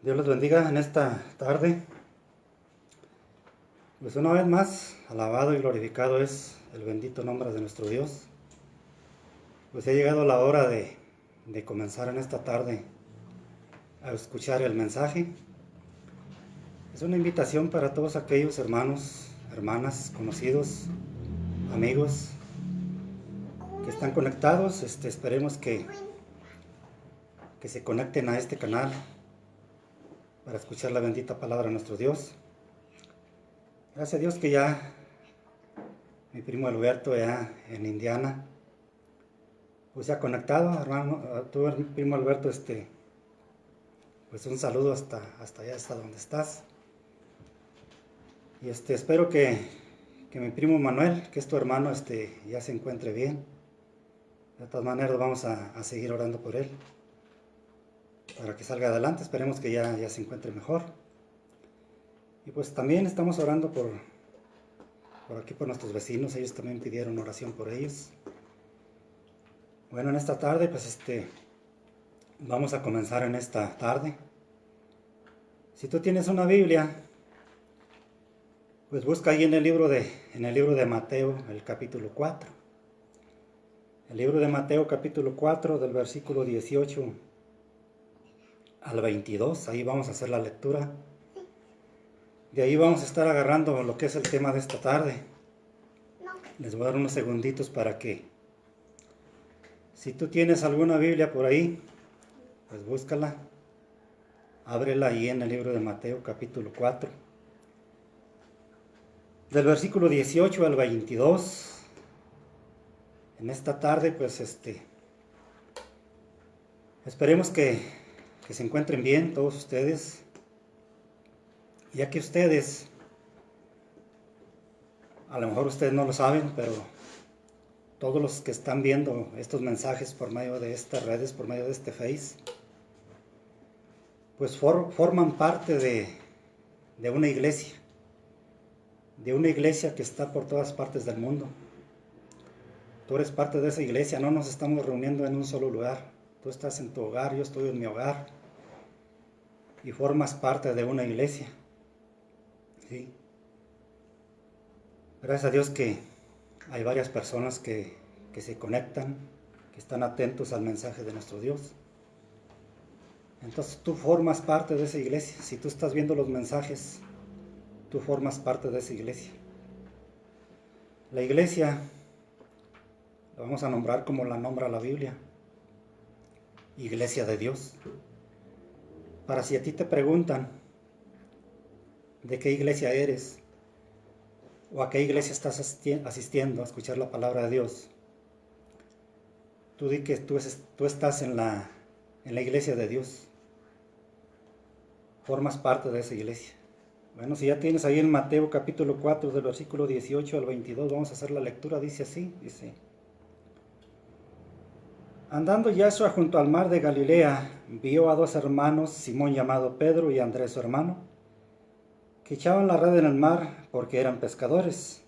Dios los bendiga en esta tarde. Pues una vez más, alabado y glorificado es el bendito nombre de nuestro Dios. Pues ha llegado la hora de comenzar en esta tarde a escuchar el mensaje. Es una invitación para todos aquellos hermanos, hermanas, conocidos, amigos que están conectados. Esperemos que se conecten a este canal para escuchar la bendita palabra de nuestro Dios. Gracias a Dios que ya mi primo Alberto ya en Indiana pues se ha conectado, hermano. Tú, primo Alberto, pues un saludo hasta allá, hasta donde estás. Y espero que mi primo Manuel, que es tu hermano, ya se encuentre bien. De todas maneras vamos a seguir orando por él para que salga adelante. Esperemos que ya se encuentre mejor. Y pues también estamos orando por aquí, por nuestros vecinos. Ellos también pidieron oración por ellos. Bueno, en esta tarde pues vamos a comenzar en esta tarde. Si tú tienes una Biblia, pues busca ahí en el libro de Mateo, el capítulo 4. El libro de Mateo, capítulo 4, del versículo 18 al 22. Ahí vamos a hacer la lectura. De ahí vamos a estar agarrando lo que es el tema de esta tarde. Les voy a dar unos segunditos para que, si tú tienes alguna Biblia por ahí, pues búscala. Ábrela ahí en el libro de Mateo, capítulo 4. Del versículo 18 al 22. En esta tarde, pues esperemos que se encuentren bien todos ustedes, ya que ustedes, a lo mejor ustedes no lo saben, pero todos los que están viendo estos mensajes por medio de estas redes, por medio de este Face, pues forman parte de una iglesia que está por todas partes del mundo. Tú eres parte de esa iglesia, no nos estamos reuniendo en un solo lugar. Tú estás en tu hogar, yo estoy en mi hogar y formas parte de una iglesia. ¿Sí? Gracias a Dios que hay varias personas que se conectan, que están atentos al mensaje de nuestro Dios. Entonces tú formas parte de esa iglesia. Si tú estás viendo los mensajes, tú formas parte de esa iglesia. La iglesia la vamos a nombrar como la nombra la Biblia: Iglesia de Dios. Para si a ti te preguntan de qué iglesia eres o a qué iglesia estás asistiendo a escuchar la palabra de Dios, tú di que tú estás en la iglesia de Dios. Formas parte de esa iglesia. Bueno, si ya tienes ahí en Mateo capítulo 4 del versículo 18 al 22, vamos a hacer la lectura. Dice así, dice: Andando Yahshua junto al mar de Galilea, vio a dos hermanos, Simón llamado Pedro y Andrés su hermano, que echaban la red en el mar porque eran pescadores.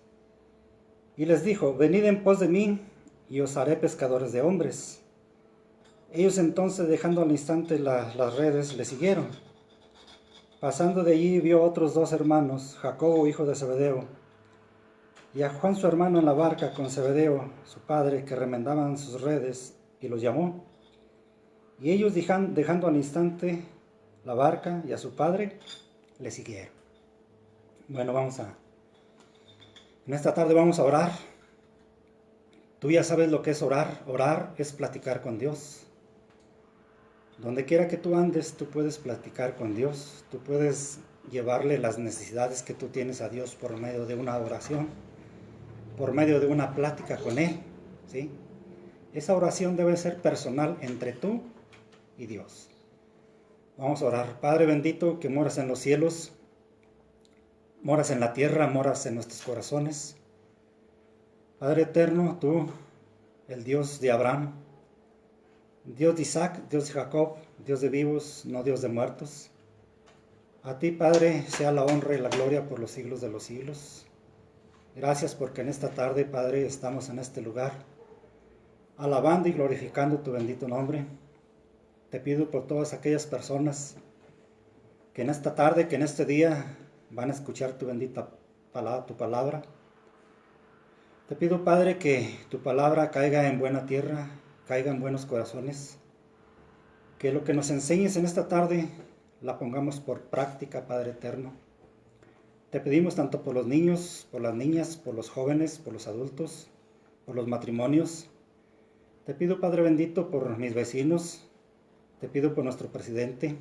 Y les dijo: Venid en pos de mí, y os haré pescadores de hombres. Ellos entonces, dejando al instante las redes, le siguieron. Pasando de allí vio otros dos hermanos, Jacobo hijo de Zebedeo, y a Juan su hermano en la barca con Zebedeo su padre, que remendaban sus redes, y los llamó. Y ellos, dejando al instante la barca y a su padre, le siguieron. Bueno, en esta tarde vamos a orar. Tú ya sabes lo que es orar. Orar es platicar con Dios. Donde quiera que tú andes, tú puedes platicar con Dios. Tú puedes llevarle las necesidades que tú tienes a Dios por medio de una oración, por medio de una plática con Él, ¿sí? Esa oración debe ser personal entre tú y Dios. Vamos a orar. Padre bendito, que moras en los cielos, moras en la tierra, moras en nuestros corazones. Padre eterno, tú, el Dios de Abraham, Dios de Isaac, Dios de Jacob, Dios de vivos, no Dios de muertos. A ti, Padre, sea la honra y la gloria por los siglos de los siglos. Gracias porque en esta tarde, Padre, estamos en este lugar, alabando y glorificando tu bendito nombre. Te pido por todas aquellas personas que en esta tarde, que en este día van a escuchar tu bendita palabra, tu palabra. Te pido, Padre, que tu palabra caiga en buena tierra, caiga en buenos corazones, que lo que nos enseñes en esta tarde la pongamos por práctica, Padre eterno. Te pedimos tanto por los niños, por las niñas, por los jóvenes, por los adultos, por los matrimonios. Te pido, Padre bendito, por mis vecinos. Te pido por nuestro presidente,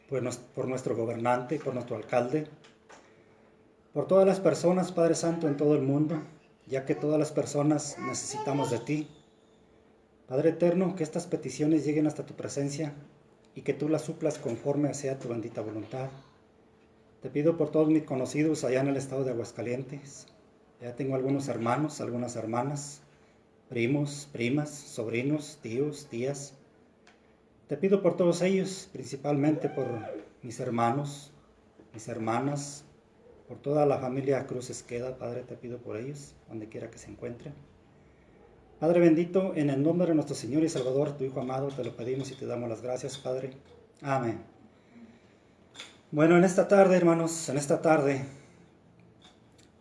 por nuestro gobernante, por nuestro alcalde, por todas las personas, Padre Santo, en todo el mundo, ya que todas las personas necesitamos de ti. Padre eterno, que estas peticiones lleguen hasta tu presencia y que tú las suplas conforme sea tu bendita voluntad. Te pido por todos mis conocidos allá en el estado de Aguascalientes. Ya tengo algunos hermanos, algunas hermanas, primos, primas, sobrinos, tíos, tías. Te pido por todos ellos, principalmente por mis hermanos, mis hermanas, por toda la familia Cruz Esqueda, Padre, te pido por ellos, donde quiera que se encuentren. Padre bendito, en el nombre de nuestro Señor y Salvador, tu Hijo amado, te lo pedimos y te damos las gracias, Padre. Amén. Bueno, en esta tarde, hermanos, en esta tarde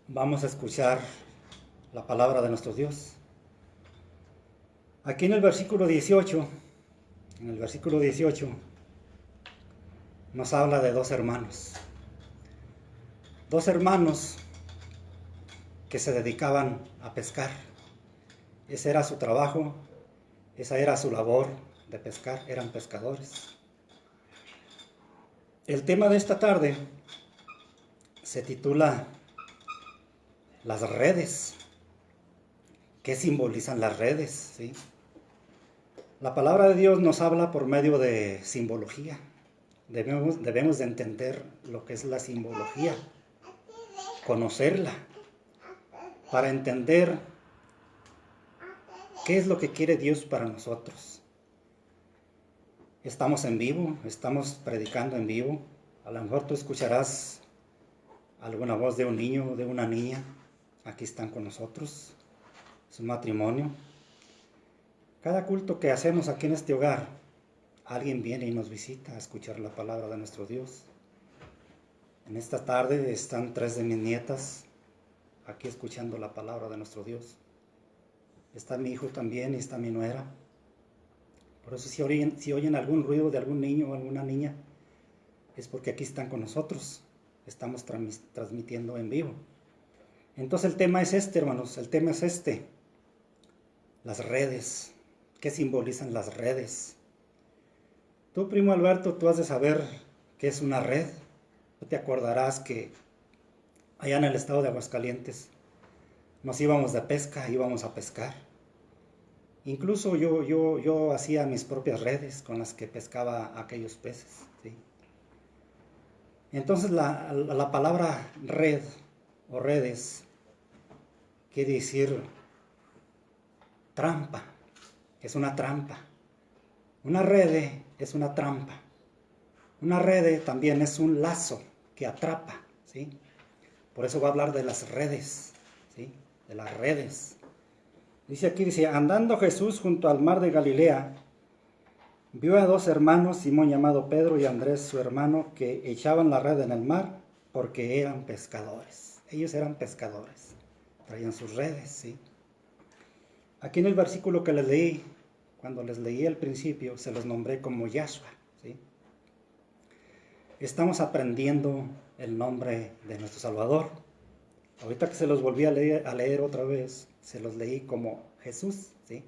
vamos a escuchar la palabra de nuestro Dios. Aquí en el versículo 18, nos habla de dos hermanos que se dedicaban a pescar. Ese era su trabajo, esa era su labor de pescar, eran pescadores. El tema de esta tarde se titula Las redes. ¿Qué simbolizan las redes? ¿Sí? La palabra de Dios nos habla por medio de simbología. Debemos de entender lo que es la simbología, conocerla, para entender qué es lo que quiere Dios para nosotros. Estamos en vivo, estamos predicando en vivo. A lo mejor tú escucharás alguna voz de un niño o de una niña. Aquí están con nosotros, es un matrimonio. Cada culto que hacemos aquí en este hogar, alguien viene y nos visita a escuchar la palabra de nuestro Dios. En esta tarde están 3 de mis nietas aquí escuchando la palabra de nuestro Dios. Está mi hijo también y está mi nuera. Por eso si oyen algún ruido de algún niño o alguna niña, es porque aquí están con nosotros. Estamos transmitiendo en vivo. Entonces el tema es este, hermanos, el tema es este. Las redes. ¿Qué simbolizan las redes? Tú, primo Alberto, tú has de saber qué es una red. Tú te acordarás que allá en el estado de Aguascalientes nos íbamos de pesca, íbamos a pescar. Incluso yo hacía mis propias redes con las que pescaba aquellos peces. ¿Sí? Entonces la palabra red o redes quiere decir trampa, es una trampa. Una red es una trampa. Una red también es un lazo que atrapa. ¿Sí? Por eso va a hablar de las redes, ¿sí? De las redes. Dice, andando Jesús junto al mar de Galilea, vio a 2 hermanos, Simón llamado Pedro y Andrés su hermano, que echaban la red en el mar porque eran pescadores. Ellos eran pescadores, traían sus redes, ¿sí? Aquí en el versículo que les leí, cuando les leí al principio, se los nombré como Yahshua, ¿sí? Estamos aprendiendo el nombre de nuestro Salvador. Ahorita que se los volví a leer otra vez, se los leí como Jesús, ¿sí?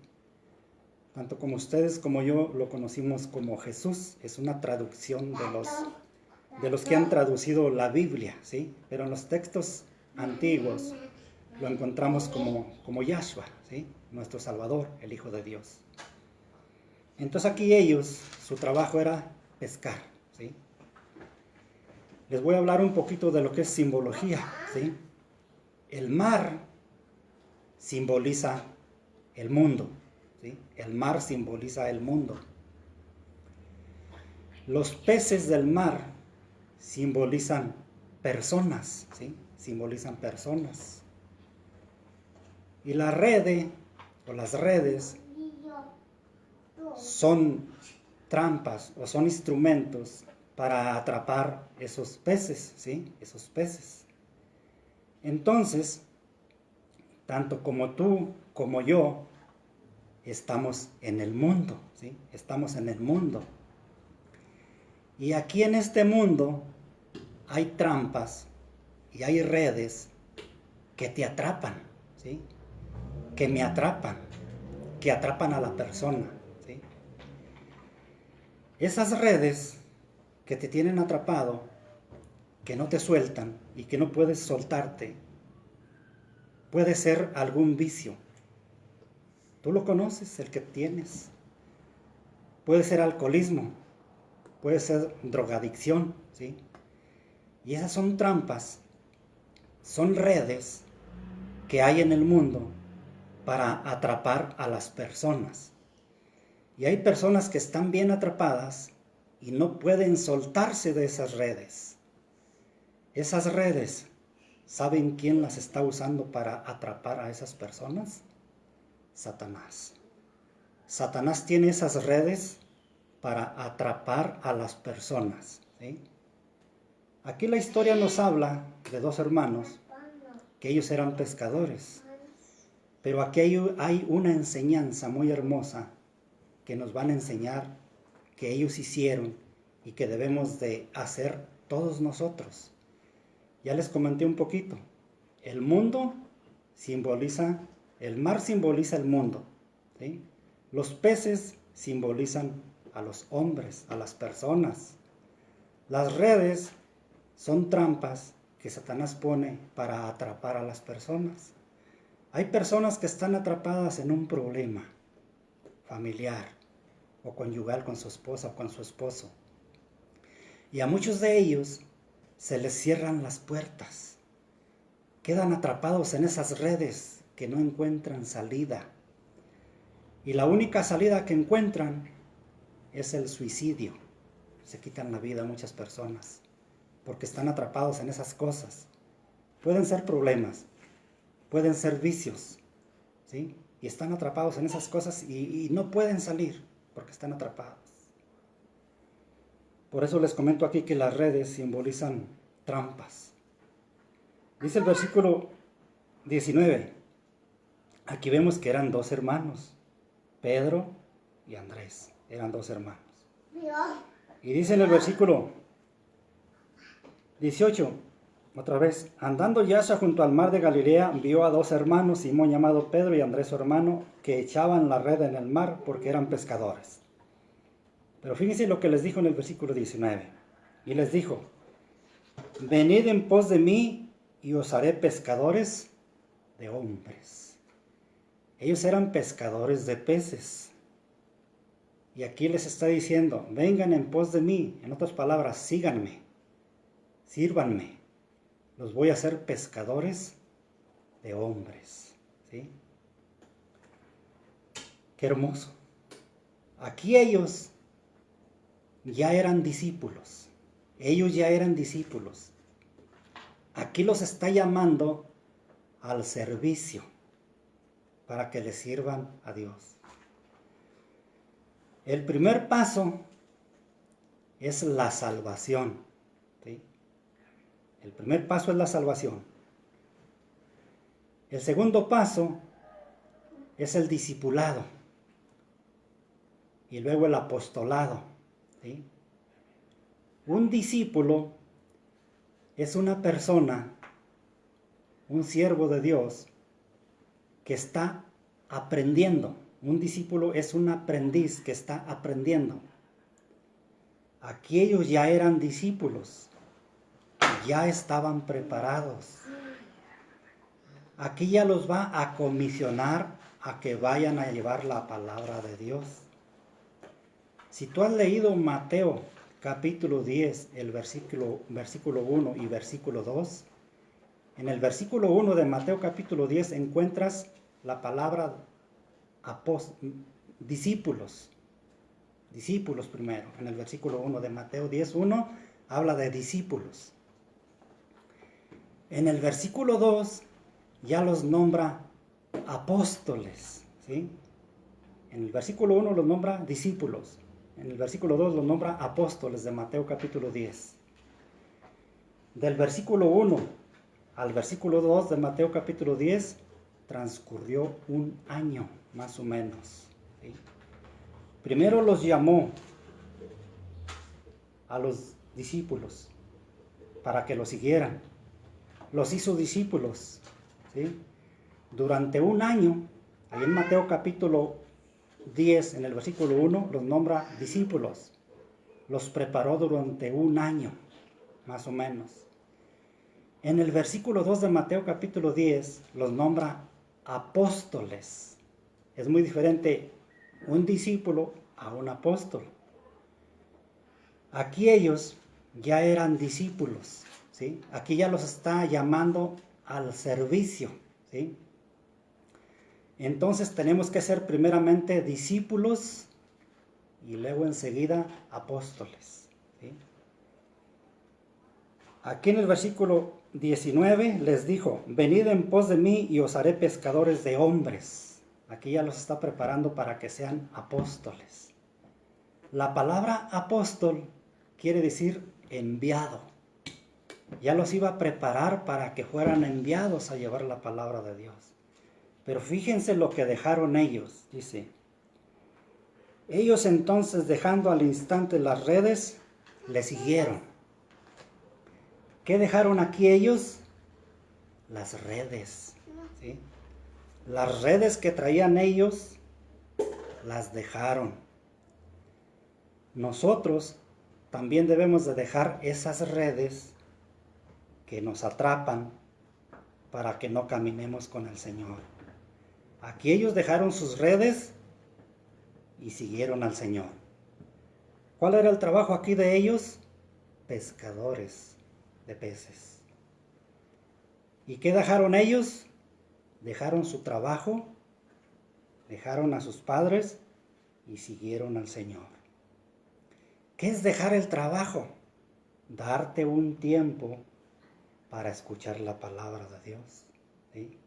Tanto como ustedes como yo lo conocimos como Jesús. Es una traducción de los que han traducido la Biblia, ¿sí? Pero en los textos antiguos lo encontramos como Yahshua, ¿sí? Nuestro Salvador, el Hijo de Dios. Entonces aquí ellos, su trabajo era pescar, ¿sí? Les voy a hablar un poquito de lo que es simbología, ¿sí? El mar simboliza el mundo, ¿sí? El mar simboliza el mundo. Los peces del mar simbolizan personas, ¿sí? Simbolizan personas. Y la red o las redes son trampas o son instrumentos para atrapar esos peces, ¿sí? Esos peces. Entonces, tanto como tú como yo estamos en el mundo, ¿sí? Estamos en el mundo. Y aquí en este mundo hay trampas y hay redes que te atrapan, ¿sí? Que me atrapan, que atrapan a la persona, ¿sí? Esas redes que te tienen atrapado, que no te sueltan y que no puedes soltarte, puede ser algún vicio. Tú lo conoces, el que tienes. Puede ser alcoholismo, puede ser drogadicción, ¿sí? Y esas son trampas, son redes que hay en el mundo para atrapar a las personas. Y hay personas que están bien atrapadas y no pueden soltarse de esas redes. Esas redes, ¿saben quién las está usando para atrapar a esas personas? Satanás. Satanás tiene esas redes para atrapar a las personas, ¿sí? Aquí la historia nos habla de dos hermanos, que ellos eran pescadores. Pero aquí hay una enseñanza muy hermosa que nos van a enseñar que ellos hicieron y que debemos de hacer todos nosotros. Ya les comenté un poquito. El mundo simboliza, el mar simboliza el mundo, ¿sí? Los peces simbolizan a los hombres, a las personas. Las redes son trampas que Satanás pone para atrapar a las personas. Hay personas que están atrapadas en un problema familiar o conyugal con su esposa o con su esposo. Y a muchos de ellos se les cierran las puertas. Quedan atrapados en esas redes que no encuentran salida. Y la única salida que encuentran es el suicidio. Se quitan la vida a muchas personas porque están atrapados en esas cosas. Pueden ser problemas, pueden ser vicios, ¿sí? Y están atrapados en esas cosas y no pueden salir porque están atrapados. Por eso les comento aquí que las redes simbolizan trampas. Dice el versículo 19. Aquí vemos que eran dos hermanos, Pedro y Andrés. Eran dos hermanos. Y dice en el versículo 18, otra vez, andando Yahshua junto al mar de Galilea, vio a dos hermanos, Simón llamado Pedro y Andrés su hermano, que echaban la red en el mar porque eran pescadores. Pero fíjense lo que les dijo en el versículo 19. Y les dijo, venid en pos de mí y os haré pescadores de hombres. Ellos eran pescadores de peces. Y aquí les está diciendo, vengan en pos de mí. En otras palabras, síganme, sírvanme. Los voy a hacer pescadores de hombres. ¿Sí? Qué hermoso. Aquí ellos ya eran discípulos. Ellos ya eran discípulos. Aquí los está llamando al servicio para que les sirvan a Dios. El primer paso es la salvación, ¿sí? El primer paso es la salvación. El segundo paso es el discipulado y luego el apostolado, ¿sí? Un discípulo es una persona, un siervo de Dios que está aprendiendo. Un discípulo es un aprendiz que está aprendiendo. Aquí ellos ya eran discípulos, ya estaban preparados. Aquí ya los va a comisionar a que vayan a llevar la palabra de Dios. Si tú has leído Mateo capítulo 10, el versículo 1 y versículo 2, en el versículo 1 de Mateo capítulo 10 encuentras la palabra discípulos. Discípulos primero. En el versículo 1 de Mateo 10:1 habla de discípulos. En el versículo 2 ya los nombra apóstoles, ¿sí? En el versículo 1 los nombra discípulos. En el versículo 2 los nombra apóstoles de Mateo capítulo 10. Del versículo 1 al versículo 2 de Mateo capítulo 10 transcurrió un año, más o menos. ¿Sí? Primero los llamó a los discípulos para que lo siguieran. Los hizo discípulos. ¿Sí? Durante un año, ahí en Mateo capítulo 10, en el versículo 1, los nombra discípulos. Los preparó durante un año, más o menos. En el versículo 2 de Mateo capítulo 10, los nombra apóstoles. Es muy diferente un discípulo a un apóstol. Aquí ellos ya eran discípulos, ¿sí? Aquí ya los está llamando al servicio, ¿sí? Entonces tenemos que ser primeramente discípulos y luego enseguida apóstoles, ¿sí? Aquí en el versículo 19 les dijo, venid en pos de mí y os haré pescadores de hombres. Aquí ya los está preparando para que sean apóstoles. La palabra apóstol quiere decir enviado. Ya los iba a preparar para que fueran enviados a llevar la palabra de Dios. Pero fíjense lo que dejaron ellos, dice. Ellos entonces, dejando al instante las redes, le siguieron. ¿Qué dejaron aquí ellos? Las redes, ¿sí? Las redes que traían ellos, las dejaron. Nosotros también debemos de dejar esas redes que nos atrapan para que no caminemos con el Señor. Aquí ellos dejaron sus redes y siguieron al Señor. ¿Cuál era el trabajo aquí de ellos? Pescadores de peces. ¿Y qué dejaron ellos? Dejaron su trabajo, dejaron a sus padres y siguieron al Señor. ¿Qué es dejar el trabajo? Darte un tiempo para escuchar la palabra de Dios, ¿sí?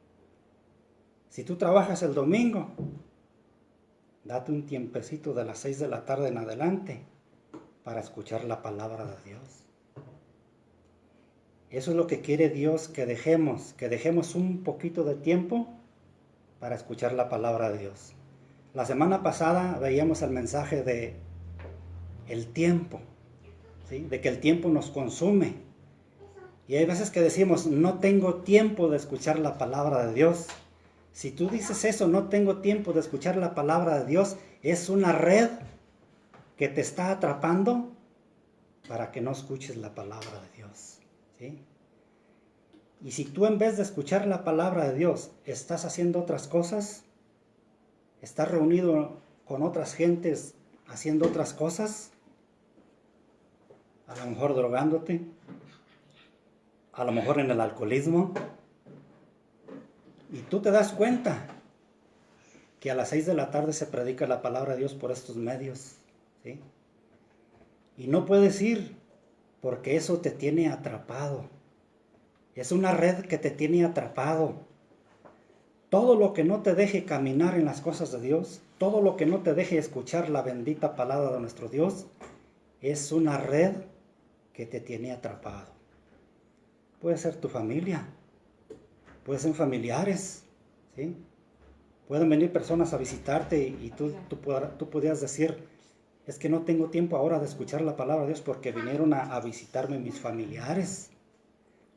Si tú trabajas el domingo, date un tiempecito de las 6 de la tarde en adelante para escuchar la palabra de Dios. Eso es lo que quiere Dios, que dejemos un poquito de tiempo para escuchar la palabra de Dios. La semana pasada veíamos el mensaje de el tiempo, ¿sí? De que el tiempo nos consume. Y hay veces que decimos, no tengo tiempo de escuchar la palabra de Dios. Si tú dices eso, no tengo tiempo de escuchar la palabra de Dios, es una red que te está atrapando para que no escuches la palabra de Dios, ¿sí? Y si tú en vez de escuchar la palabra de Dios estás haciendo otras cosas, estás reunido con otras gentes haciendo otras cosas, a lo mejor drogándote, a lo mejor en el alcoholismo, y tú te das cuenta que a las 6 de la tarde se predica la palabra de Dios por estos medios, ¿sí? Y no puedes ir porque eso te tiene atrapado. Es una red que te tiene atrapado. Todo lo que no te deje caminar en las cosas de Dios, todo lo que no te deje escuchar la bendita palabra de nuestro Dios, es una red que te tiene atrapado. Puede ser tu familia, puede ser familiares, ¿sí? Pueden venir personas a visitarte y tú podrías decir, es que no tengo tiempo ahora de escuchar la palabra de Dios porque vinieron a visitarme mis familiares.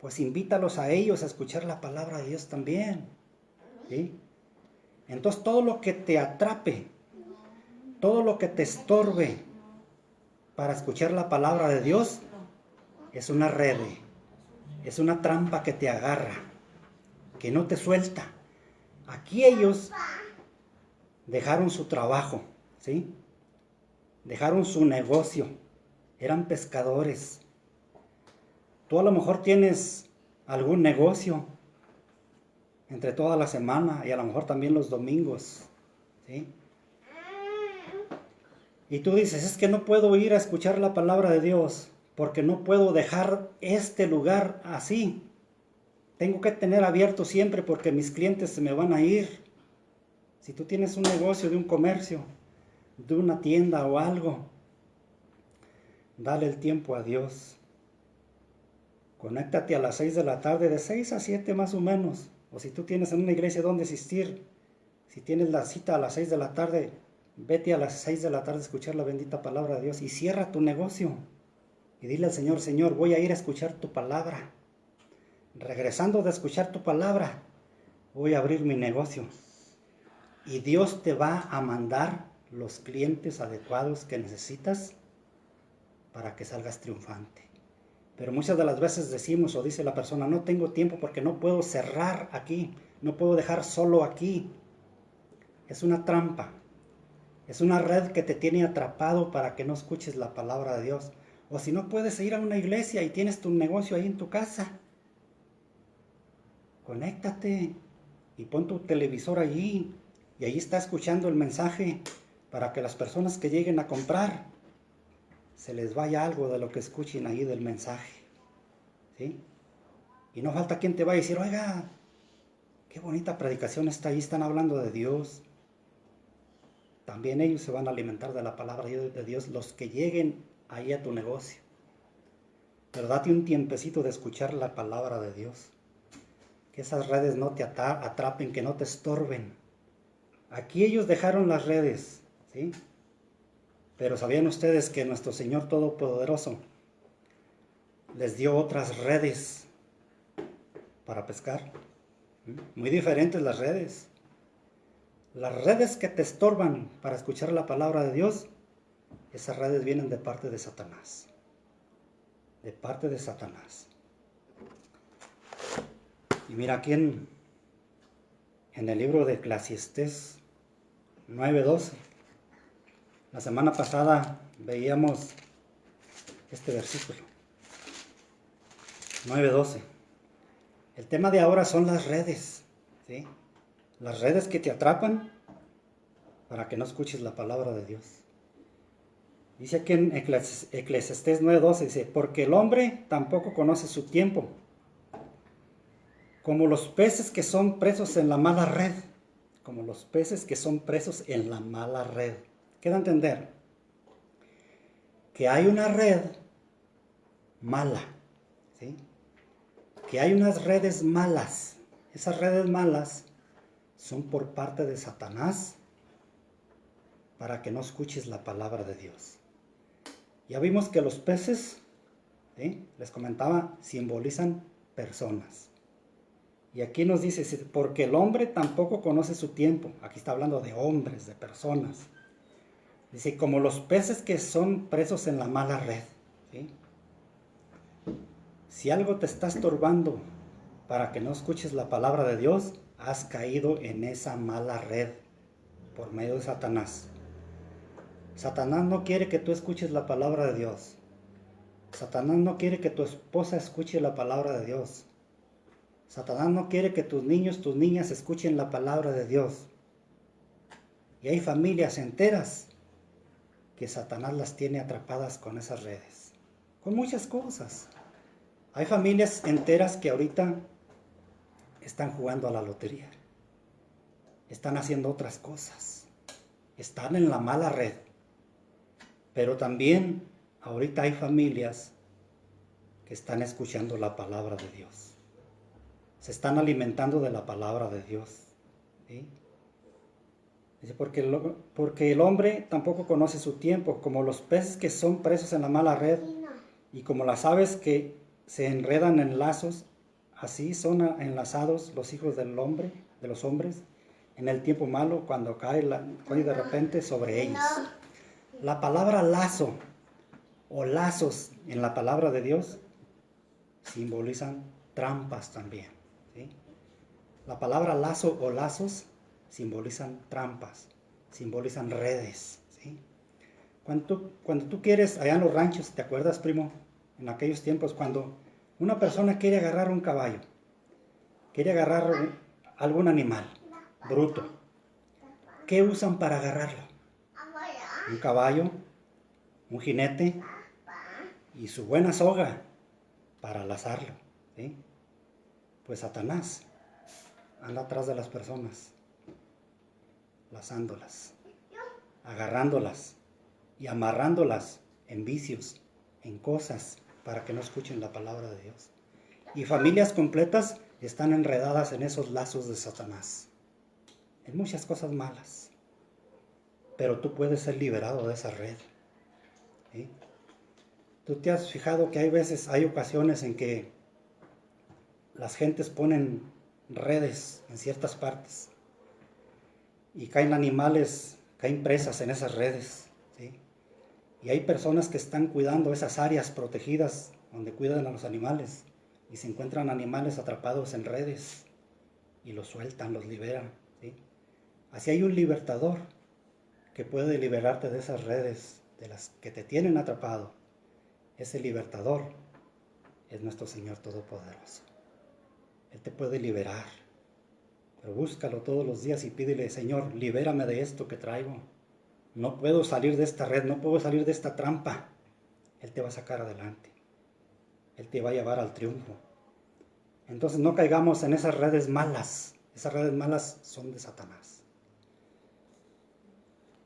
Pues invítalos a ellos a escuchar la palabra de Dios también, ¿sí? Entonces todo lo que te atrape, todo lo que te estorbe para escuchar la palabra de Dios, es una red, es una trampa que te agarra, que no te suelta. Aquí ellos dejaron su trabajo, ¿sí? Dejaron su negocio, eran pescadores. Tú a lo mejor tienes algún negocio entre toda la semana y a lo mejor también los domingos, ¿sí? Y tú dices, es que no puedo ir a escuchar la palabra de Dios porque no puedo dejar este lugar así. Tengo que tener abierto siempre porque mis clientes se me van a ir. Si tú tienes un negocio de un comercio, de una tienda o algo, Dale el tiempo a Dios. Conéctate a las 6 de la tarde, de 6 a 7 más o menos. O si tú tienes en una iglesia donde asistir, si tienes la cita a las 6 de la tarde, vete a las 6 de la tarde a escuchar la bendita palabra de Dios y cierra tu negocio. Y dile al Señor, Señor, voy a ir a escuchar tu palabra. Regresando de escuchar tu palabra, voy a abrir mi negocio. Y Dios te va a mandar los clientes adecuados que necesitas para que salgas triunfante. Pero muchas de las veces decimos o dice la persona, no tengo tiempo porque no puedo cerrar aquí, no puedo dejar solo aquí. Es una trampa, es una red que te tiene atrapado para que no escuches la palabra de Dios. O si no puedes ir a una iglesia y tienes tu negocio ahí en tu casa, conéctate y pon tu televisor allí y ahí está escuchando el mensaje para que las personas que lleguen a comprar se les vaya algo de lo que escuchen ahí del mensaje, ¿sí? Y no falta quien te vaya a decir, oiga, qué bonita predicación está ahí, están hablando de Dios. También ellos se van a alimentar de la palabra de Dios, los que lleguen ahí a tu negocio. Pero date un tiempecito de escuchar la palabra de Dios. Que esas redes no te atrapen, que no te estorben. Aquí ellos dejaron las redes, ¿sí? Pero ¿sabían ustedes que nuestro Señor Todopoderoso les dio otras redes para pescar? Muy diferentes las redes. Las redes que te estorban para escuchar la palabra de Dios, esas redes vienen de parte de Satanás. De parte de Satanás. Y mira aquí en el libro de Eclesiastés 9:12. La semana pasada veíamos este versículo. 9:12. El tema de ahora son las redes, ¿sí? Las redes que te atrapan para que no escuches la palabra de Dios. Dice aquí en Eclesiastés 9:12, dice, porque el hombre tampoco conoce su tiempo, como los peces que son presos en la mala red, como los peces que son presos en la mala red. Queda entender que hay una red mala, ¿sí? Que hay unas redes malas. Esas redes malas son por parte de Satanás para que no escuches la palabra de Dios. Ya vimos que los peces, ¿sí?, les comentaba, simbolizan personas. Y aquí nos dice, porque el hombre tampoco conoce su tiempo. Aquí está hablando de hombres, de personas. Dice, como los peces que son presos en la mala red, ¿sí? Si algo te está estorbando para que no escuches la palabra de Dios, has caído en esa mala red por medio de Satanás. Satanás no quiere que tú escuches la palabra de Dios. Satanás no quiere que tu esposa escuche la palabra de Dios. Satanás no quiere que tus niños, tus niñas escuchen la palabra de Dios. Y hay familias enteras que Satanás las tiene atrapadas con esas redes, con muchas cosas. Hay familias enteras que ahorita están jugando a la lotería, están haciendo otras cosas, están en la mala red. Pero también ahorita hay familias que están escuchando la palabra de Dios, se están alimentando de la palabra de Dios, ¿sí? Dice, porque el hombre tampoco conoce su tiempo, como los peces que son presos en la mala red, y como las aves que se enredan en lazos, así son enlazados los hijos del hombre, de los hombres, en el tiempo malo, cuando cae de repente sobre ellos. La palabra lazo o lazos en la palabra de Dios simbolizan trampas también, ¿sí? La palabra lazo o lazos simbolizan trampas, simbolizan redes, ¿sí? Cuando tú quieres, allá en los ranchos, ¿te acuerdas, primo? En aquellos tiempos, cuando una persona quiere agarrar un caballo, quiere agarrar algún animal bruto, ¿qué usan para agarrarlo? Un caballo, un jinete y su buena soga para lazarlo, ¿sí? Pues Satanás anda atrás de las personas, lazándolas, agarrándolas y amarrándolas en vicios, en cosas para que no escuchen la palabra de Dios. Y familias completas están enredadas en esos lazos de Satanás, en muchas cosas malas. Pero tú puedes ser liberado de esa red, ¿sí? Tú te has fijado que hay ocasiones en que las gentes ponen redes en ciertas partes y caen animales, caen presas en esas redes, ¿sí? Y hay personas que están cuidando esas áreas protegidas donde cuidan a los animales y se encuentran animales atrapados en redes y los sueltan, los liberan, ¿sí? Así hay un libertador que puede liberarte de esas redes de las que te tienen atrapado. Ese libertador es nuestro Señor Todopoderoso. Él te puede liberar, pero búscalo todos los días y pídele: Señor, libérame de esto que traigo. No puedo salir de esta red, no puedo salir de esta trampa. Él te va a sacar adelante. Él te va a llevar al triunfo. Entonces no caigamos en esas redes malas. Esas redes malas son de Satanás.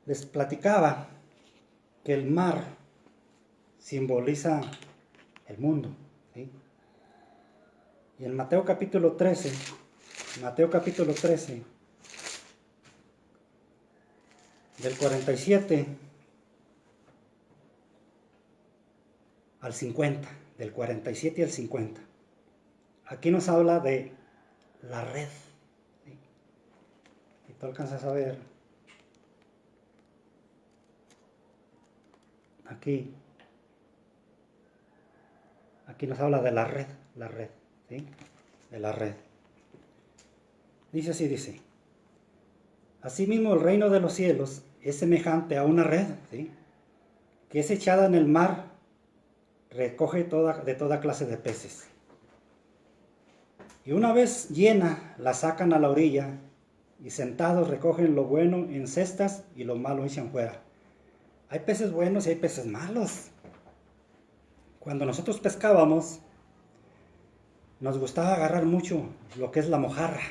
Les platicaba que el mar simboliza el mundo, ¿sí? Y en Mateo capítulo 13, del 47 al 50, del 47 al 50, aquí nos habla de la red, ¿sí? Y tú alcanzas a ver aquí nos habla de la red, ¿sí? De la red. Dice así, dice: asimismo el reino de los cielos es semejante a una red, ¿sí?, que es echada en el mar, recoge de toda clase de peces. Y una vez llena, la sacan a la orilla, y sentados recogen lo bueno en cestas y lo malo echan fuera. Hay peces buenos y hay peces malos. Cuando nosotros pescábamos, nos gustaba agarrar mucho lo que es la mojarra,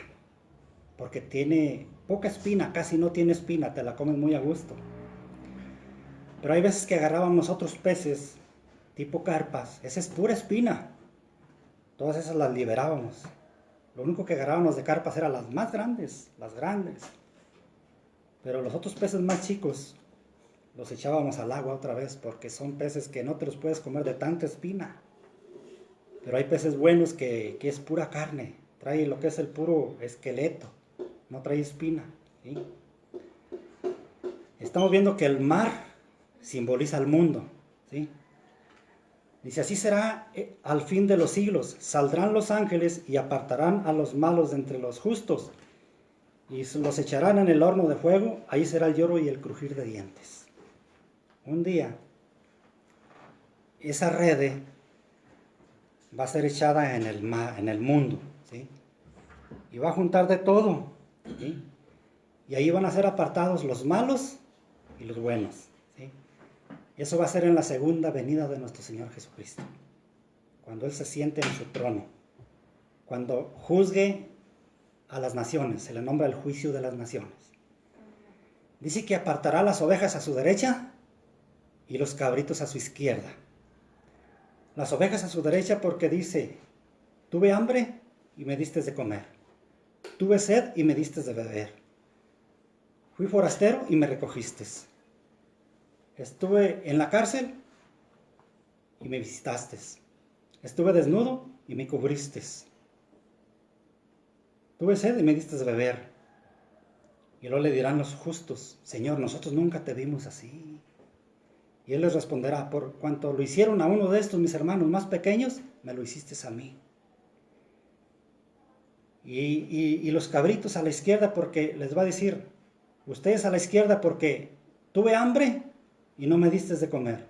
porque tiene poca espina, casi no tiene espina, te la comes muy a gusto. Pero hay veces que agarrábamos otros peces, tipo carpas, esa es pura espina. Todas esas las liberábamos. Lo único que agarrábamos de carpas eran las más grandes, las grandes. Pero los otros peces más chicos los echábamos al agua otra vez, porque son peces que no te los puedes comer de tanta espina. Pero hay peces buenos que es pura carne, trae lo que es el puro esqueleto, no trae espina, ¿sí? Estamos viendo que el mar simboliza al mundo, ¿sí? Dice: así será al fin de los siglos, saldrán los ángeles y apartarán a los malos de entre los justos, y los echarán en el horno de fuego, ahí será el lloro y el crujir de dientes. Un día, esa red va a ser echada en el mar, en el mundo, ¿sí? Y va a juntar de todo, ¿sí? Y ahí van a ser apartados los malos y los buenos, ¿sí? Eso va a ser en la segunda venida de nuestro Señor Jesucristo, cuando Él se siente en su trono, cuando juzgue a las naciones, se le nombra el juicio de las naciones. Dice que apartará las ovejas a su derecha y los cabritos a su izquierda. Las ovejas a su derecha porque dice: tuve hambre y me diste de comer, tuve sed y me diste de beber, fui forastero y me recogiste, estuve en la cárcel y me visitaste, estuve desnudo y me cubriste, tuve sed y me diste de beber. Y luego le dirán los justos: Señor, nosotros nunca te vimos así. Y Él les responderá: por cuanto lo hicieron a uno de estos mis hermanos más pequeños, me lo hiciste a mí. Y los cabritos a la izquierda, porque les va a decir: ustedes a la izquierda porque tuve hambre y no me diste de comer,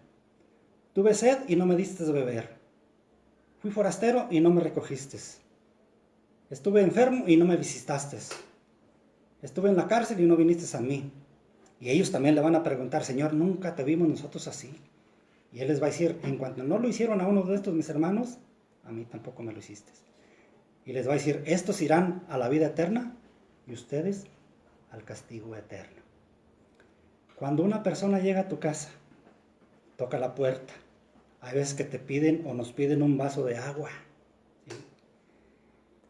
tuve sed y no me diste de beber, fui forastero y no me recogiste, estuve enfermo y no me visitaste, estuve en la cárcel y no viniste a mí. Y ellos también le van a preguntar: Señor, nunca te vimos nosotros así. Y Él les va a decir: en cuanto no lo hicieron a uno de estos mis hermanos, a mí tampoco me lo hiciste. Y les va a decir: estos irán a la vida eterna y ustedes al castigo eterno. Cuando una persona llega a tu casa, toca la puerta, Hay veces que te piden o nos piden un vaso de agua. ¿Sí?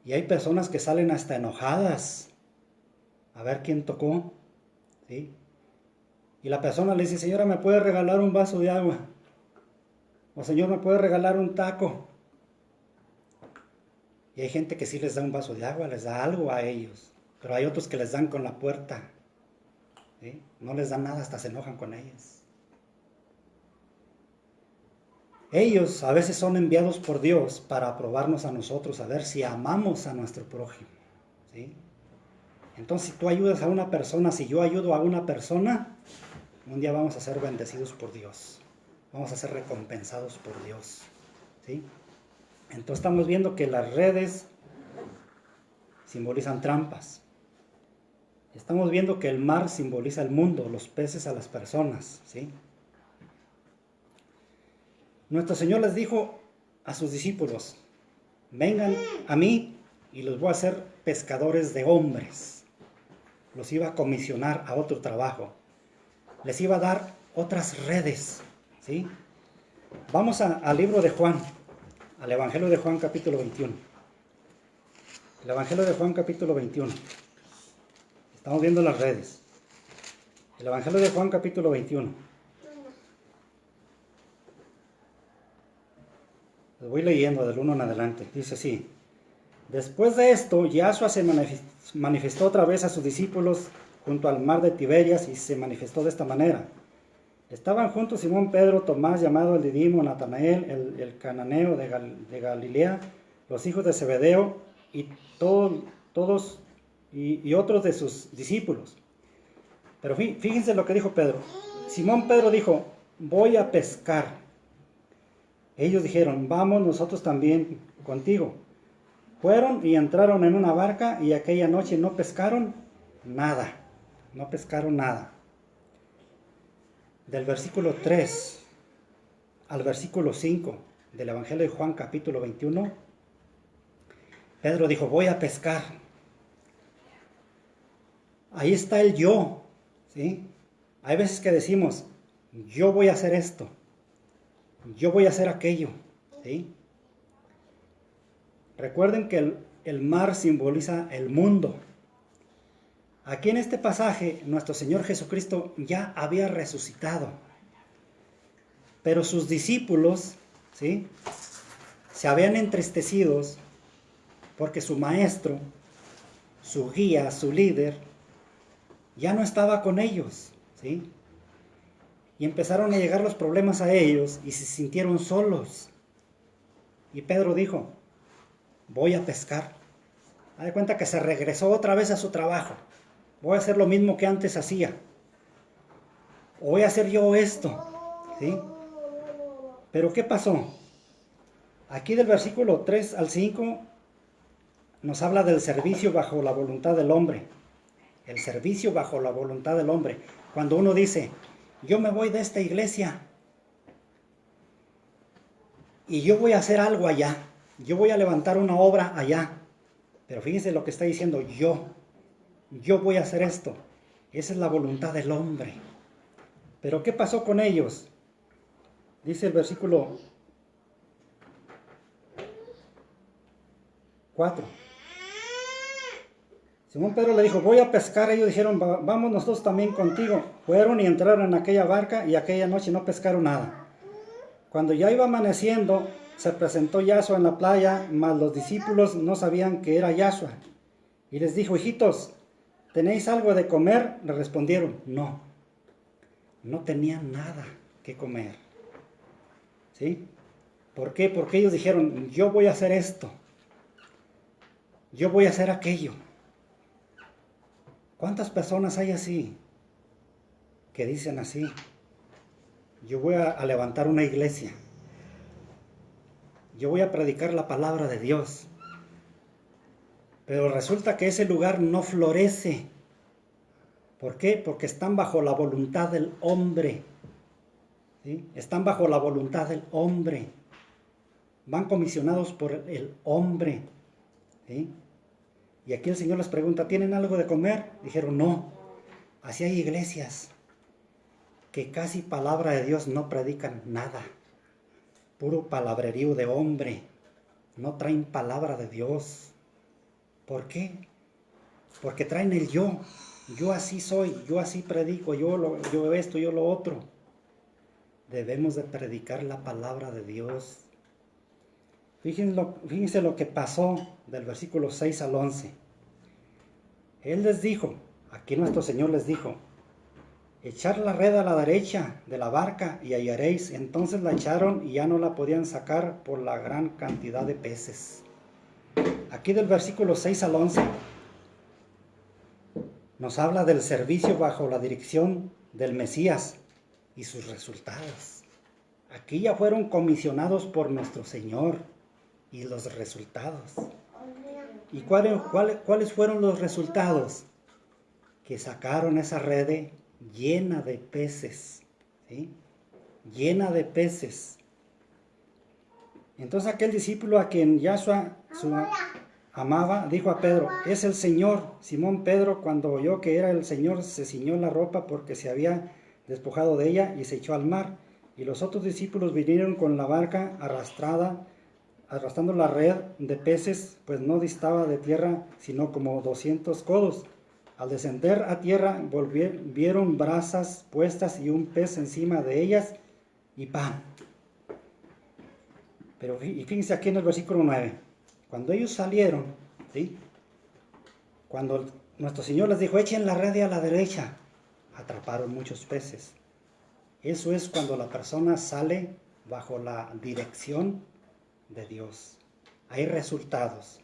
Y hay personas que salen hasta enojadas a ver quién tocó. ¿Sí? Y la persona le dice, señora, ¿me puede regalar un vaso de agua? O señor, ¿me puede regalar un taco? Y hay gente que sí les da un vaso de agua, les da algo a ellos. Pero hay otros que les dan con la puerta. ¿Sí? No les dan nada, hasta se enojan con ellos. Ellos a veces son enviados por Dios para probarnos a nosotros, a ver si amamos a nuestro prójimo. ¿Sí? Entonces, si tú ayudas a una persona, si yo ayudo a una persona, un día vamos a ser bendecidos por Dios. Vamos a ser recompensados por Dios. ¿Sí? Entonces estamos viendo que las redes simbolizan trampas. Estamos viendo que el mar simboliza el mundo, los peces a las personas. ¿Sí? Nuestro Señor les dijo a sus discípulos, vengan a mí y los voy a hacer pescadores de hombres. Los iba a comisionar a otro trabajo. Les iba a dar otras redes. ¿Sí? Vamos al libro de Juan, al Evangelio de Juan capítulo 21. El Evangelio de Juan capítulo 21. Estamos viendo las redes. El Evangelio de Juan capítulo 21. Lo voy leyendo del 1 en adelante. Dice así. Después de esto, Yahshua se manifestó otra vez a sus discípulos junto al mar de Tiberias y se manifestó de esta manera. Estaban juntos Simón Pedro, Tomás, llamado el Didimo, Natanael, el cananeo de Galilea, los hijos de Zebedeo y todos y otros de sus discípulos. Pero fíjense lo que dijo Pedro. Simón Pedro dijo, voy a pescar. Ellos dijeron, vamos nosotros también contigo. Fueron y entraron en una barca y aquella noche no pescaron nada. No pescaron nada. Del versículo 3 al versículo 5 del Evangelio de Juan capítulo 21, Pedro dijo, voy a pescar. Ahí está el yo. ¿Sí? Hay veces que decimos, yo voy a hacer esto. Yo voy a hacer aquello. ¿Sí? Recuerden que el mar simboliza el mundo. Aquí en este pasaje, nuestro Señor Jesucristo ya había resucitado. Pero sus discípulos, ¿sí?, se habían entristecido porque su maestro, su guía, su líder, ya no estaba con ellos. ¿Sí? Y empezaron a llegar los problemas a ellos y se sintieron solos. Y Pedro dijo, voy a pescar. Haz de cuenta que se regresó otra vez a su trabajo. Voy a hacer lo mismo que antes hacía. O voy a hacer yo esto. ¿Sí? Pero ¿qué pasó? Aquí del versículo 3 al 5 nos habla del servicio bajo la voluntad del hombre. El servicio bajo la voluntad del hombre. Cuando uno dice, yo me voy de esta iglesia y yo voy a hacer algo allá. Yo voy a levantar una obra allá. Pero fíjense lo que está diciendo, yo voy a hacer esto. Esa es la voluntad del hombre. Pero ¿qué pasó con ellos? Dice el versículo 4. Simón Pedro le dijo, voy a pescar. Ellos dijeron, vamos nosotros también contigo. Fueron y entraron en aquella barca y aquella noche no pescaron nada. Cuando ya iba amaneciendo, se presentó Yahshua en la playa, mas los discípulos no sabían que era Yahshua. Y les dijo, hijitos, ¿tenéis algo de comer? Le respondieron, no. No tenían nada que comer. ¿Sí? ¿Por qué? Porque ellos dijeron, yo voy a hacer esto. Yo voy a hacer aquello. ¿Cuántas personas hay así? Que dicen así. Yo voy a levantar una iglesia. Yo voy a predicar la palabra de Dios. Pero resulta que ese lugar no florece. ¿Por qué? Porque están bajo la voluntad del hombre. ¿Sí? Están bajo la voluntad del hombre. Van comisionados por el hombre. ¿Sí? Y aquí el Señor les pregunta, ¿tienen algo de comer? Dijeron, no. Así hay iglesias que casi palabra de Dios no predican nada. puro palabrerío de hombre. No traen palabra de Dios. ¿Por qué? Porque traen el yo. Yo así soy, yo así predico, yo esto, yo lo otro. Debemos de predicar la palabra de Dios. Fíjense lo que pasó del versículo 6 al 11. Él les dijo, aquí nuestro Señor les dijo, echar la red a la derecha de la barca y hallaréis. Entonces la echaron y ya no la podían sacar por la gran cantidad de peces. Aquí del versículo 6 al 11 nos habla del servicio bajo la dirección del Mesías y sus resultados. Aquí ya fueron comisionados por nuestro Señor y los resultados. ¿Y cuáles fueron los resultados? Que sacaron esa red llena de peces, ¿sí? Llena de peces. Entonces aquel discípulo a quien Yahshua amaba, dijo a Pedro, es el Señor. Simón Pedro, cuando oyó que era el Señor, se ciñó la ropa porque se había despojado de ella y se echó al mar. Y los otros discípulos vinieron con la barca arrastrando la red de peces, pues no distaba de tierra sino como 200 codos. Al descender a tierra vieron brasas puestas y un pez encima de ellas y pan. Pero fíjense aquí en el versículo 9. Cuando ellos salieron, ¿sí? Cuando nuestro Señor les dijo, echen la red a la derecha, atraparon muchos peces. Eso es cuando la persona sale bajo la dirección de Dios. Hay resultados,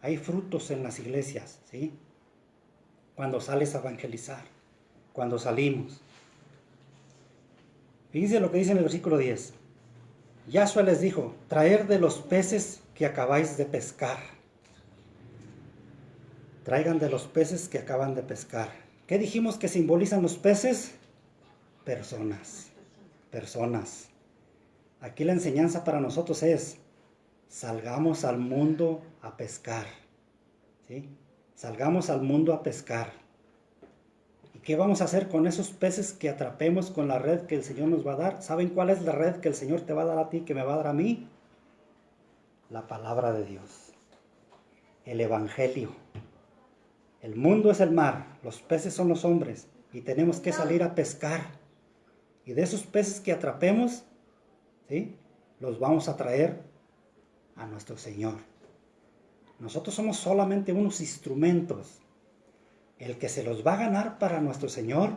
hay frutos en las iglesias, ¿sí? Cuando sales a evangelizar, cuando salimos. Fíjense lo que dice en el versículo 10. Yahshua les dijo, traer de los peces que acabáis de pescar. Traigan de los peces que acaban de pescar. ¿Qué dijimos que simbolizan los peces? Personas. Aquí la enseñanza para nosotros es, salgamos al mundo a pescar. ¿Sí? Salgamos al mundo a pescar. ¿Y qué vamos a hacer con esos peces que atrapemos con la red que el Señor nos va a dar? ¿Saben cuál es la red que el Señor te va a dar a ti, que me va a dar a mí? La palabra de Dios. El Evangelio. El mundo es el mar, los peces son los hombres y tenemos que salir a pescar. Y de esos peces que atrapemos, ¿sí? Los vamos a traer a nuestro Señor. Nosotros somos solamente unos instrumentos. El que se los va a ganar para nuestro Señor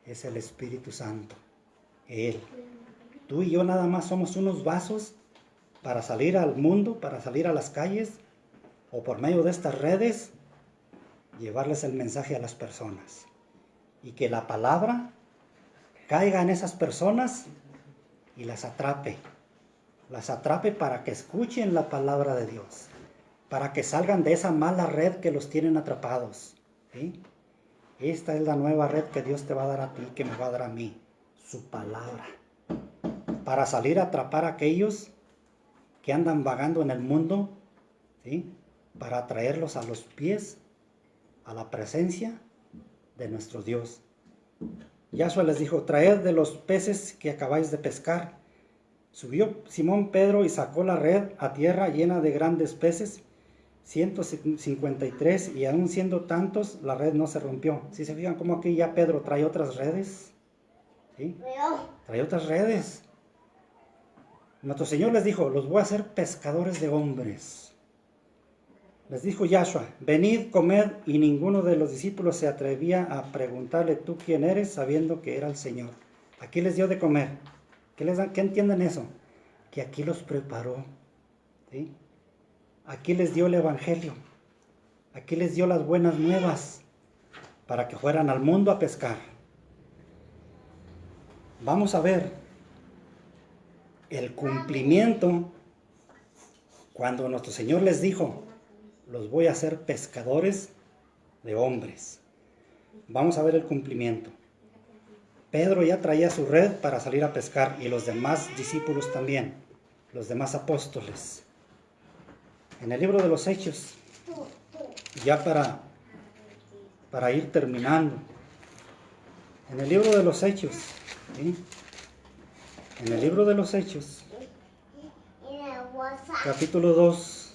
es el Espíritu Santo. Él. Tú y yo nada más somos unos vasos para salir al mundo, para salir a las calles o por medio de estas redes llevarles el mensaje a las personas y que la palabra caiga en esas personas y las atrape para que escuchen la palabra de Dios, para que salgan de esa mala red que los tienen atrapados, ¿sí? Esta es la nueva red que Dios te va a dar a ti, que me va a dar a mí, su palabra, para salir a atrapar a aquellos que andan vagando en el mundo, ¿sí? Para traerlos a los pies, a la presencia de nuestro Dios. Yahshua les dijo, traed de los peces que acabáis de pescar. Subió Simón Pedro y sacó la red a tierra llena de grandes peces, 153, y aún siendo tantos, la red no se rompió. Si se fijan cómo aquí ya Pedro trae otras redes, ¿sí? Trae otras redes. Nuestro Señor les dijo, los voy a hacer pescadores de hombres. Les dijo Yahshua, venid, comed, y ninguno de los discípulos se atrevía a preguntarle, ¿tú quién eres?, sabiendo que era el Señor. Aquí les dio de comer. ¿Qué entienden eso? Que aquí los preparó, ¿sí? Aquí les dio el Evangelio. Aquí les dio las buenas nuevas para que fueran al mundo a pescar. Vamos a ver el cumplimiento cuando nuestro Señor les dijo, los voy a hacer pescadores de hombres. Vamos a ver el cumplimiento. Pedro ya traía su red para salir a pescar y los demás discípulos también, los demás apóstoles. En el libro de los Hechos, ya para ir terminando, en el libro de los Hechos, ¿sí? En el libro de los Hechos, capítulo 2,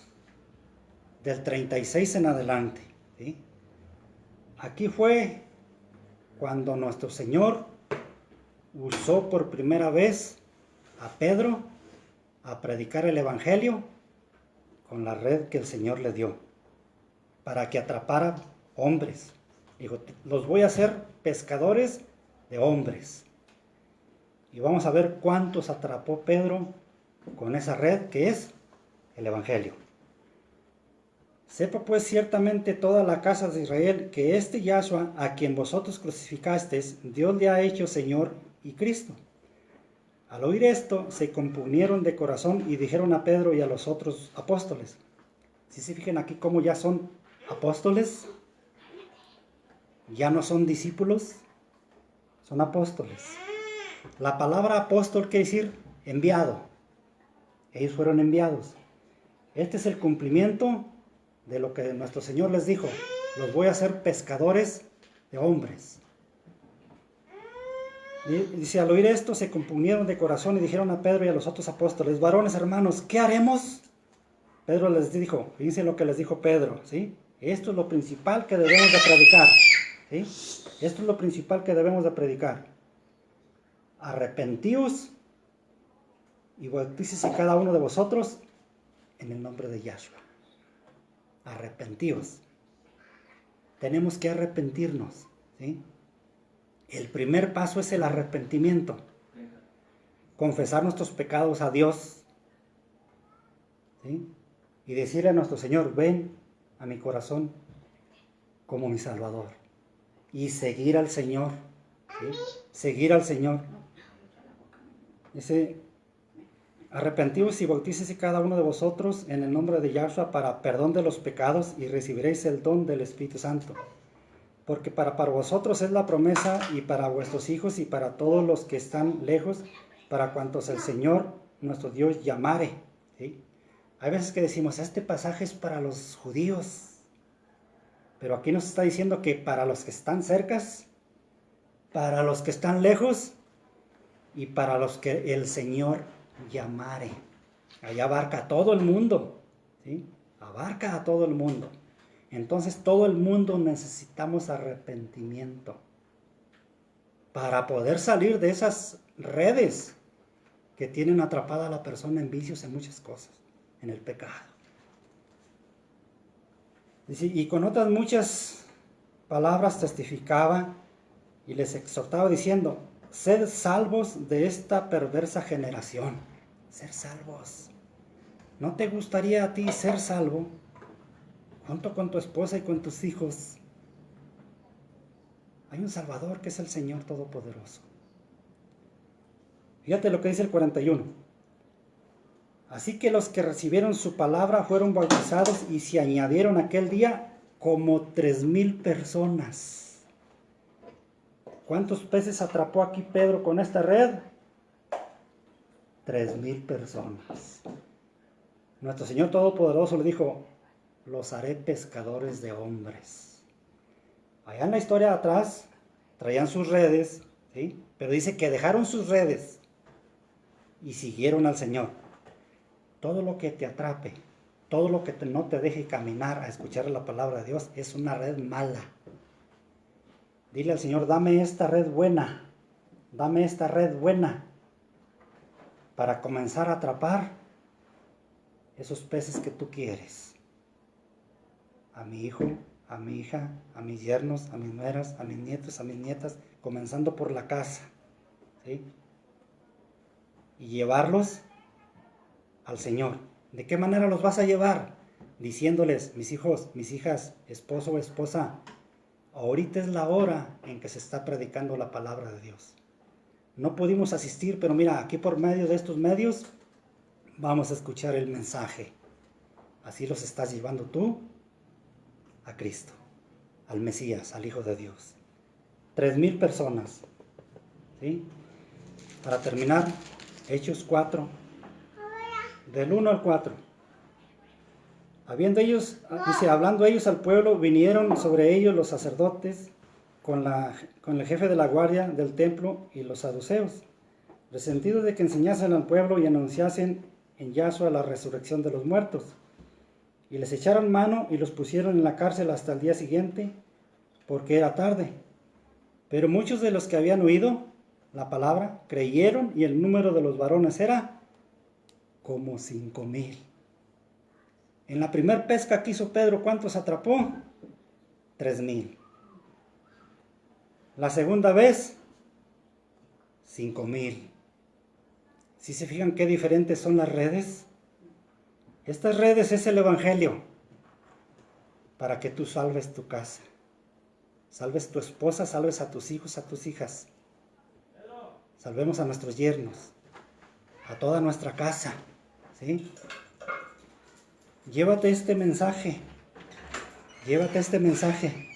del 36 en adelante. ¿Sí? Aquí fue cuando nuestro Señor usó por primera vez a Pedro a predicar el Evangelio con la red que el Señor le dio, para que atrapara hombres. Dijo, los voy a hacer pescadores de hombres. Y vamos a ver cuántos atrapó Pedro con esa red que es el Evangelio. Sepa pues ciertamente toda la casa de Israel que este Yahshua, a quien vosotros crucificasteis, Dios le ha hecho Señor y Cristo. Al oír esto, se compungieron de corazón y dijeron a Pedro y a los otros apóstoles. Si se fijan aquí cómo ya son apóstoles, ya no son discípulos, son apóstoles. La palabra apóstol quiere decir enviado. Ellos fueron enviados. Este es el cumplimiento de lo que nuestro Señor les dijo. Los voy a hacer pescadores de hombres. Dice, al oír esto se compungieron de corazón y dijeron a Pedro y a los otros apóstoles, varones hermanos, ¿qué haremos? Pedro les dijo, fíjense lo que les dijo Pedro, ¿sí? Esto es lo principal que debemos de predicar, ¿sí? Esto es lo principal que debemos de predicar. Arrepentíos y bautícese cada uno de vosotros en el nombre de Yahshua. Arrepentíos. Tenemos que arrepentirnos, ¿sí? El primer paso es el arrepentimiento. Confesar nuestros pecados a Dios, ¿sí? Y decirle a nuestro Señor, ven a mi corazón como mi Salvador. Y seguir al Señor, ¿sí? Seguir al Señor. Dice, arrepentíos y bautícese cada uno de vosotros en el nombre de Yahshua para perdón de los pecados y recibiréis el don del Espíritu Santo. Porque para vosotros es la promesa y para vuestros hijos y para todos los que están lejos, para cuantos el Señor nuestro Dios llamare. ¿Sí? Hay veces que decimos, este pasaje es para los judíos, pero aquí nos está diciendo que para los que están cercas, para los que están lejos y para los que el Señor llamare. Allá abarca a todo el mundo, ¿sí? Abarca a todo el mundo. Entonces todo el mundo necesitamos arrepentimiento para poder salir de esas redes que tienen atrapada a la persona en vicios, en muchas cosas, en el pecado. Y con otras muchas palabras testificaba y les exhortaba diciendo, sed salvos de esta perversa generación. Ser salvos. ¿No te gustaría a ti ser salvo? Junto con tu esposa y con tus hijos, hay un Salvador que es el Señor Todopoderoso. Fíjate lo que dice el 41. Así que los que recibieron su palabra fueron bautizados y se añadieron aquel día como 3,000 personas. ¿Cuántos peces atrapó aquí Pedro con esta red? 3,000 personas. Nuestro Señor Todopoderoso le dijo, los haré pescadores de hombres. Allá en la historia de atrás, traían sus redes, ¿sí? Pero dice que dejaron sus redes y siguieron al Señor. Todo lo que te atrape, todo lo que no te deje caminar a escuchar la palabra de Dios, es una red mala. Dile al Señor, dame esta red buena, dame esta red buena, para comenzar a atrapar esos peces que tú quieres. A mi hijo, a mi hija, a mis yernos, a mis nueras, a mis nietos, a mis nietas, comenzando por la casa, ¿sí? Y llevarlos al Señor. ¿De qué manera los vas a llevar? Diciéndoles, mis hijos, mis hijas, esposo o esposa, ahorita es la hora en que se está predicando la palabra de Dios. No pudimos asistir, pero mira, aquí por medio de estos medios vamos a escuchar el mensaje. Así los estás llevando tú a Cristo, al Mesías, al Hijo de Dios. 3,000 personas, ¿sí? Para terminar, Hechos 4, del 1 al 4. Habiendo ellos, dice, hablando ellos al pueblo, vinieron sobre ellos los sacerdotes con el jefe de la guardia del templo y los saduceos, resentidos de que enseñasen al pueblo y anunciasen en Yahshua la resurrección de los muertos. Y les echaron mano y los pusieron en la cárcel hasta el día siguiente, porque era tarde. Pero muchos de los que habían oído la palabra creyeron, y el número de los varones era como 5,000. En la primer pesca que hizo Pedro, ¿cuántos atrapó? 3,000. La segunda vez, 5,000. ¿Sí se fijan qué diferentes son las redes? Estas redes es el Evangelio para que tú salves tu casa, salves tu esposa, salves a tus hijos, a tus hijas, salvemos a nuestros yernos, a toda nuestra casa, ¿sí? Llévate este mensaje, llévate este mensaje.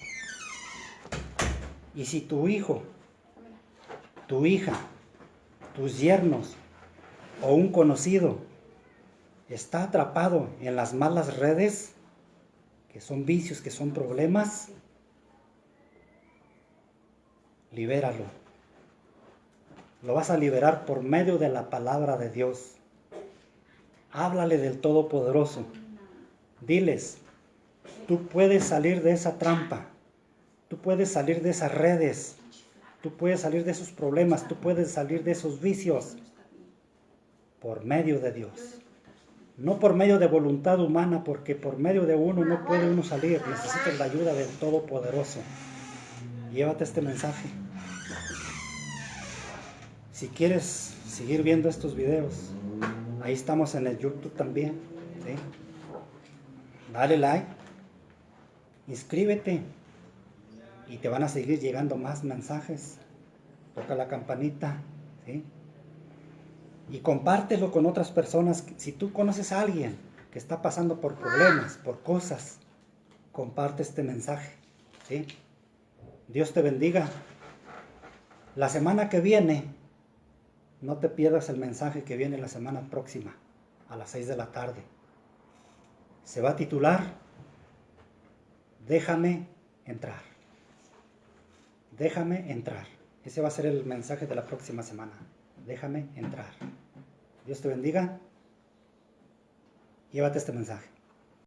Y si tu hijo, tu hija, tus yernos o un conocido está atrapado en las malas redes, que son vicios, que son problemas, libéralo. Lo vas a liberar por medio de la palabra de Dios. Háblale del Todopoderoso. Diles, tú puedes salir de esa trampa, tú puedes salir de esas redes, tú puedes salir de esos problemas, tú puedes salir de esos vicios por medio de Dios. No por medio de voluntad humana, porque por medio de uno no puede uno salir. Necesitas la ayuda del Todopoderoso. Llévate este mensaje. Si quieres seguir viendo estos videos, ahí estamos en el YouTube también, ¿sí? Dale like, inscríbete y te van a seguir llegando más mensajes. Toca la campanita, ¿sí? Y compártelo con otras personas. Si tú conoces a alguien que está pasando por problemas, por cosas, comparte este mensaje, ¿sí? Dios te bendiga. La semana que viene, no te pierdas el mensaje que viene la semana próxima, a las 6 de la tarde. Se va a titular, Déjame entrar. Déjame entrar. Ese va a ser el mensaje de la próxima semana. Déjame entrar. Dios te bendiga. Llévate este mensaje.